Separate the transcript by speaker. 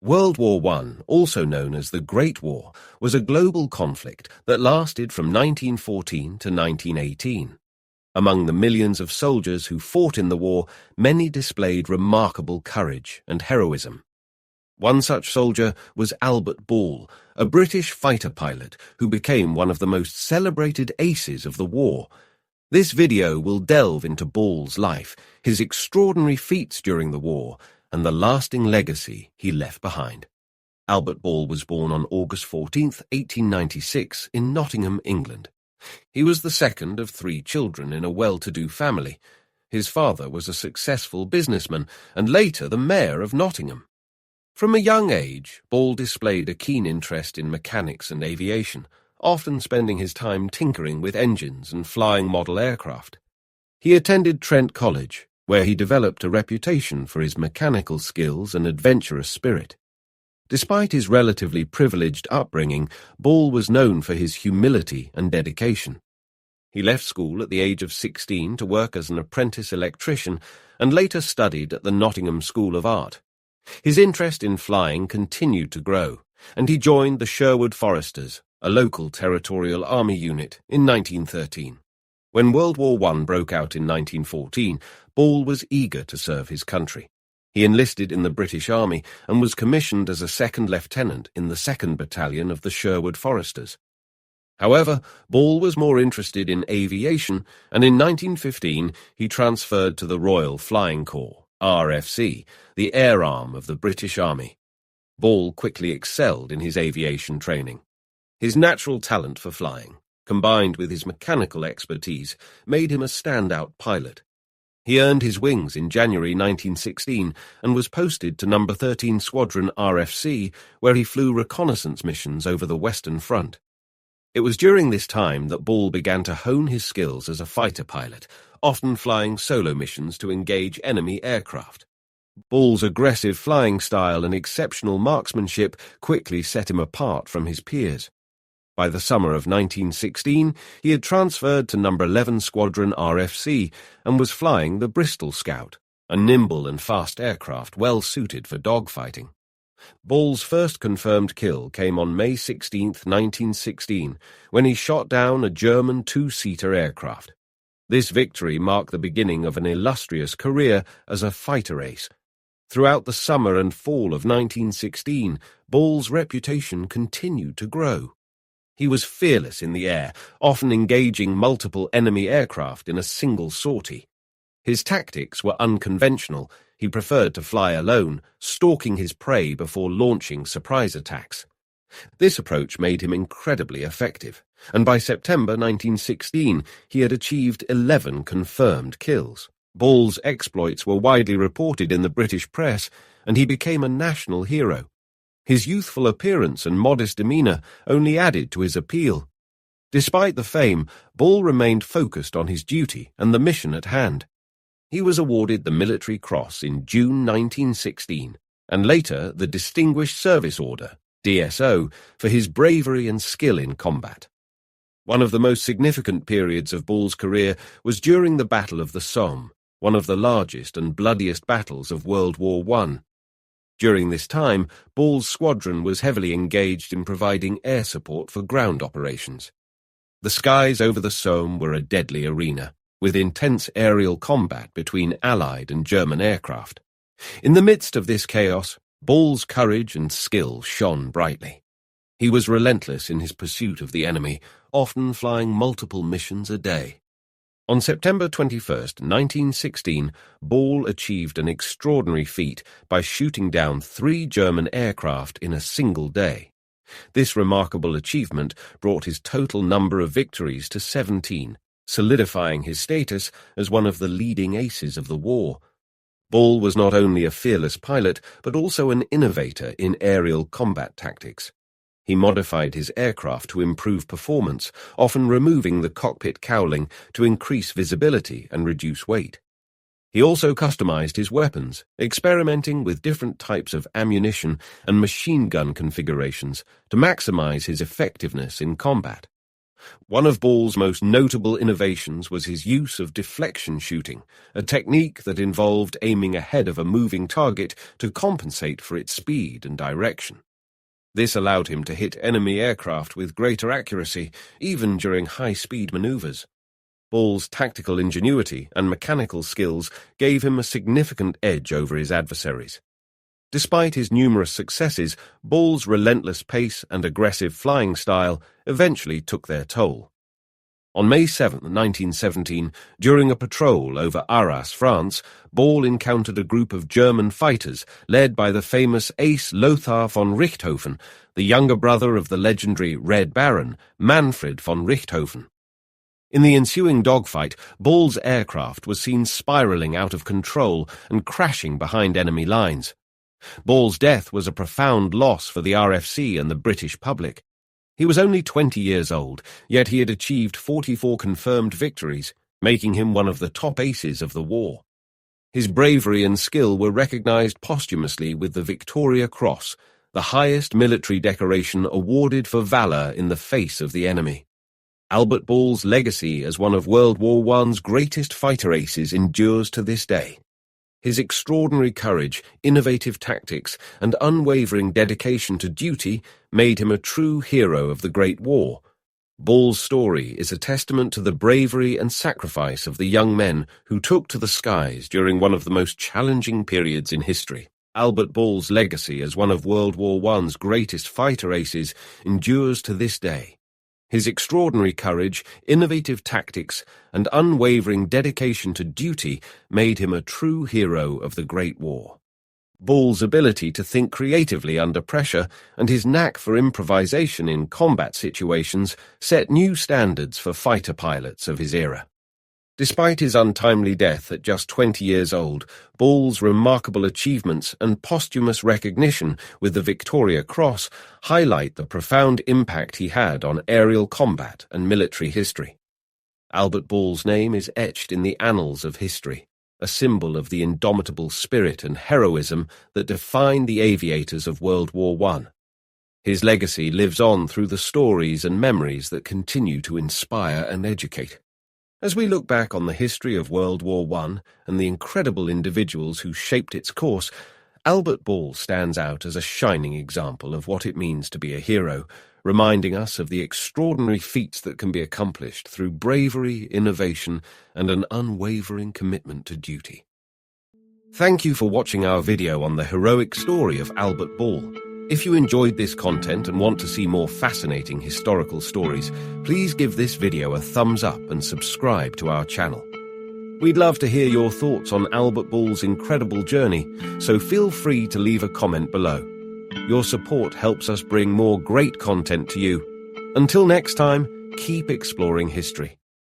Speaker 1: World War I, also known as the Great War, was a global conflict that lasted from 1914 to 1918. Among the millions of soldiers who fought in the war, many displayed remarkable courage and heroism. One such soldier was Albert Ball, a British fighter pilot who became one of the most celebrated aces of the war. This video will delve into Ball's life, his extraordinary feats during the war, and the lasting legacy he left behind. Albert Ball was born on August 14, 1896, in Nottingham, England. He was the second of 3 children in a well-to-do family. His father was a successful businessman and later the mayor of Nottingham. From a young age, Ball displayed a keen interest in mechanics and aviation, often spending his time tinkering with engines and flying model aircraft. He attended Trent College, where he developed a reputation for his mechanical skills and adventurous spirit. Despite his relatively privileged upbringing, Ball was known for his humility and dedication. He left school at the age of 16 to work as an apprentice electrician and later studied at the Nottingham School of Art. His interest in flying continued to grow, and he joined the Sherwood Foresters, a local territorial army unit, in 1913. When World War I broke out in 1914, Ball was eager to serve his country. He enlisted in the British Army and was commissioned as a second lieutenant in the 2nd Battalion of the Sherwood Foresters. However, Ball was more interested in aviation, and in 1915 he transferred to the Royal Flying Corps, RFC, the air arm of the British Army. Ball quickly excelled in his aviation training. His natural talent for flying, combined with his mechanical expertise, made him a standout pilot. He earned his wings in January 1916 and was posted to No. 13 Squadron RFC, where he flew reconnaissance missions over the Western Front. It was during this time that Ball began to hone his skills as a fighter pilot, often flying solo missions to engage enemy aircraft. Ball's aggressive flying style and exceptional marksmanship quickly set him apart from his peers. By the summer of 1916, he had transferred to No. 11 Squadron RFC and was flying the Bristol Scout, a nimble and fast aircraft well suited for dogfighting. Ball's first confirmed kill came on May 16, 1916, when he shot down a German 2-seater aircraft. This victory marked the beginning of an illustrious career as a fighter ace. Throughout the summer and fall of 1916, Ball's reputation continued to grow. He was fearless in the air, often engaging multiple enemy aircraft in a single sortie. His tactics were unconventional. He preferred to fly alone, stalking his prey before launching surprise attacks. This approach made him incredibly effective, and by September 1916 he had achieved 11 confirmed kills. Ball's exploits were widely reported in the British press, and he became a national hero. His youthful appearance and modest demeanour only added to his appeal. Despite the fame, Ball remained focused on his duty and the mission at hand. He was awarded the Military Cross in June 1916, and later the Distinguished Service Order, DSO, for his bravery and skill in combat. One of the most significant periods of Ball's career was during the Battle of the Somme, one of the largest and bloodiest battles of World War I. During this time, Ball's squadron was heavily engaged in providing air support for ground operations. The skies over the Somme were a deadly arena, with intense aerial combat between Allied and German aircraft. In the midst of this chaos, Ball's courage and skill shone brightly. He was relentless in his pursuit of the enemy, often flying multiple missions a day. On September 21, 1916, Ball achieved an extraordinary feat by shooting down 3 German aircraft in a single day. This remarkable achievement brought his total number of victories to 17, solidifying his status as one of the leading aces of the war. Ball was not only a fearless pilot, but also an innovator in aerial combat tactics. He modified his aircraft to improve performance, often removing the cockpit cowling to increase visibility and reduce weight. He also customized his weapons, experimenting with different types of ammunition and machine gun configurations to maximize his effectiveness in combat. One of Ball's most notable innovations was his use of deflection shooting, a technique that involved aiming ahead of a moving target to compensate for its speed and direction. This allowed him to hit enemy aircraft with greater accuracy, even during high-speed maneuvers. Ball's tactical ingenuity and mechanical skills gave him a significant edge over his adversaries. Despite his numerous successes, Ball's relentless pace and aggressive flying style eventually took their toll. On May 7, 1917, during a patrol over Arras, France, Ball encountered a group of German fighters led by the famous ace Lothar von Richthofen, the younger brother of the legendary Red Baron, Manfred von Richthofen. In the ensuing dogfight, Ball's aircraft was seen spiraling out of control and crashing behind enemy lines. Ball's death was a profound loss for the RFC and the British public. He was only 20 years old, yet he had achieved 44 confirmed victories, making him one of the top aces of the war. His bravery and skill were recognized posthumously with the Victoria Cross, the highest military decoration awarded for valor in the face of the enemy. Albert Ball's legacy as one of World War I's greatest fighter aces endures to this day. His extraordinary courage, innovative tactics, and unwavering dedication to duty made him a true hero of the Great War. Ball's story is a testament to the bravery and sacrifice of the young men who took to the skies during one of the most challenging periods in history. Albert Ball's legacy as one of World War I's greatest fighter aces endures to this day. His extraordinary courage, innovative tactics, and unwavering dedication to duty made him a true hero of the Great War. Ball's ability to think creatively under pressure and his knack for improvisation in combat situations set new standards for fighter pilots of his era. Despite his untimely death at just 20 years old, Ball's remarkable achievements and posthumous recognition with the Victoria Cross highlight the profound impact he had on aerial combat and military history. Albert Ball's name is etched in the annals of history, a symbol of the indomitable spirit and heroism that defined the aviators of World War I. His legacy lives on through the stories and memories that continue to inspire and educate. As we look back on the history of World War I and the incredible individuals who shaped its course, Albert Ball stands out as a shining example of what it means to be a hero, reminding us of the extraordinary feats that can be accomplished through bravery, innovation, and an unwavering commitment to duty. Thank you for watching our video on the heroic story of Albert Ball. If you enjoyed this content and want to see more fascinating historical stories, please give this video a thumbs up and subscribe to our channel. We'd love to hear your thoughts on Albert Ball's incredible journey, so feel free to leave a comment below. Your support helps us bring more great content to you. Until next time, keep exploring history.